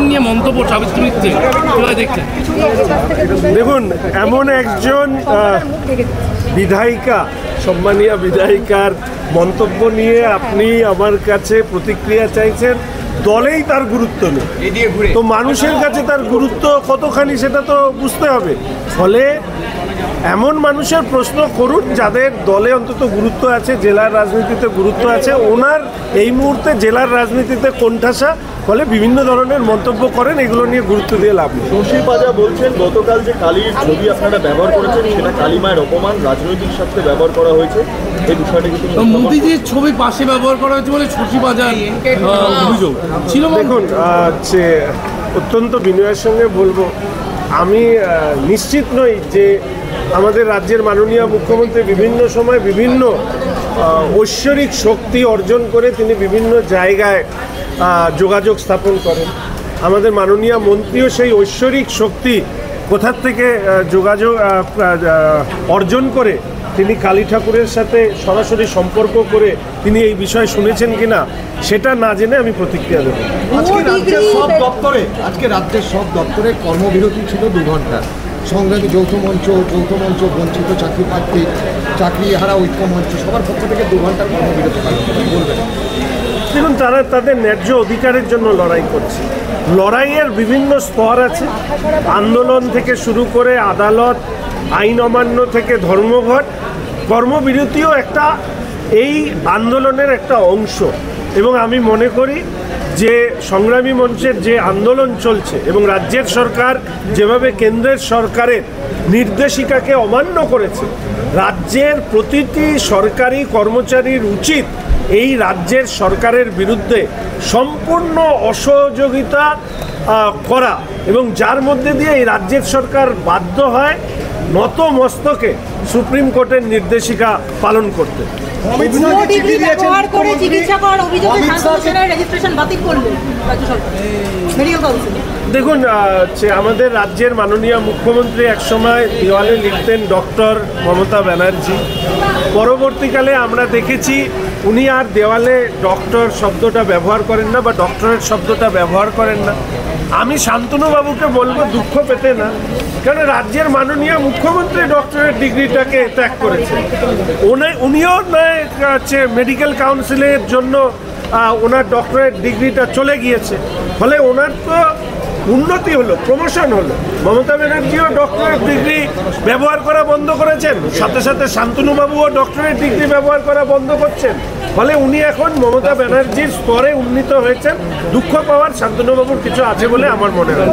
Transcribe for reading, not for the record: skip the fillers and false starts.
নিয়ে মন্তব্য সাবিত্রী মিত্র কিভাবে দেখছেন? দেখুন, এমন একজন বিধায়িকা, সম্মানীয় বিধায়িকার মন্তব্য নিয়ে আপনি আমার কাছে প্রতিক্রিয়া চাইছেন। দলেই তার গুরুত্ব নেই, তো মানুষের কাছে তার গুরুত্ব কতখানি সেটা তো বুঝতে হবে। ফলে এমন মানুষের প্রশ্ন করুন যাদের দলে অন্তত গুরুত্ব আছে, জেলার রাজনীতিতে গুরুত্ব আছে। ওনার এই মুহূর্তে জেলার রাজনীতিতে কোণঠাসা, ফলে বিভিন্ন ধরনের মন্তব্য করেন, এগুলো নিয়ে গুরুত্ব দিয়ে লাভ নেই। শশী পাজা বলছেন গতকাল যে কালীর ছবি আপনারা ব্যবহার করেছেন সেটা কালী মায়ের অপমান, রাজনৈতিক স্বার্থে ব্যবহার করা হয়েছে, এই বিষয়টা কিন্তু মোদিজির ছবি পাশে ব্যবহার করা হয়েছে বলে শশী পাজার অভিযোগ ছিল। দেখুন, অত্যন্ত বিনয়ের সঙ্গে বলবো, আমি নিশ্চিত নই যে আমাদের রাজ্যের মাননীয় মুখ্যমন্ত্রী বিভিন্ন সময় বিভিন্ন ঐশ্বরিক শক্তি অর্জন করে তিনি বিভিন্ন জায়গায় যোগাযোগ স্থাপন করেন। আমাদের মাননীয় মন্ত্রীও সেই ঐশ্বরিক শক্তি কোথার থেকে যোগাযোগ অর্জন করে তিনি কালী ঠাকুরের সাথে সরাসরি সম্পর্ক করে তিনি এই বিষয় শুনেছেন কিনা সেটা না জেনে আমি প্রতিক্রিয়া দেব। আজকে রাজ্যের সব দপ্তরে কর্মবিরতি ছিল 2 ঘন্টা। সংগ্রামী যৌথ মঞ্চ, বঞ্চিত চাকরি প্রার্থী, চাকরিহারা ঐক্য মঞ্চ, সবার পক্ষ থেকে 2 ঘন্টার কর্মবিরতি বলবেন। দেখুন, তারা তাদের ন্যায্য অধিকারের জন্য লড়াই করছে। লড়াইয়ের বিভিন্ন স্তর আছে, আন্দোলন থেকে শুরু করে আদালত, আইন অমান্য থেকে ধর্মঘট। কর্মবিরতিও একটা এই আন্দোলনের একটা অংশ, এবং আমি মনে করি যে সংগ্রামী মঞ্চের যে আন্দোলন চলছে এবং রাজ্যের সরকার যেভাবে কেন্দ্রের সরকারের নির্দেশিকাকে অমান্য করেছে, রাজ্যের প্রতিটি সরকারি কর্মচারীর উচিত এই রাজ্যের সরকারের বিরুদ্ধে সম্পূর্ণ অসহযোগিতা করা, এবং যার মধ্যে দিয়ে এই রাজ্যের সরকার বাধ্য হয় নত মস্তকে সুপ্রিম কোর্টের নির্দেশিকা পালন করতে। দেখুন, আমাদের রাজ্যের মাননীয় মুখ্যমন্ত্রী একসময় দেওয়ালে লিখতেন ডক্টর মমতা ব্যানার্জি। পরবর্তীকালে আমরা দেখেছি উনি আর দেওয়ালে ডক্টর শব্দটা ব্যবহার করেন না বা ডক্টরেট শব্দটা ব্যবহার করেন না। আমি শান্তনুবাবুকে বলবো দুঃখ পেতে না, কারণ রাজ্যের মাননীয় মুখ্যমন্ত্রী ডক্টরেট ডিগ্রিটাকে ত্যাগ করেছেন। উনিও মেডিকেল কাউন্সিলের জন্য ওনার ডক্টরেট ডিগ্রিটা চলে গিয়েছে, ফলে ওনার তো উন্নতি হলো, প্রমোশন হলো। মমতা ব্যানার্জিও ডক্টরেট ডিগ্রি ব্যবহার করা বন্ধ করেছেন, সাথে সাথে শান্তনুবাবুও ডক্টরেট ডিগ্রি ব্যবহার করা বন্ধ করছেন। ফলে উনি এখন মমতা ব্যানার্জির স্তরে উন্নীত হয়েছেন। দুঃখ পাওয়ার শান্তনুবাবুর কিছু আছে বলে আমার মনে হয়।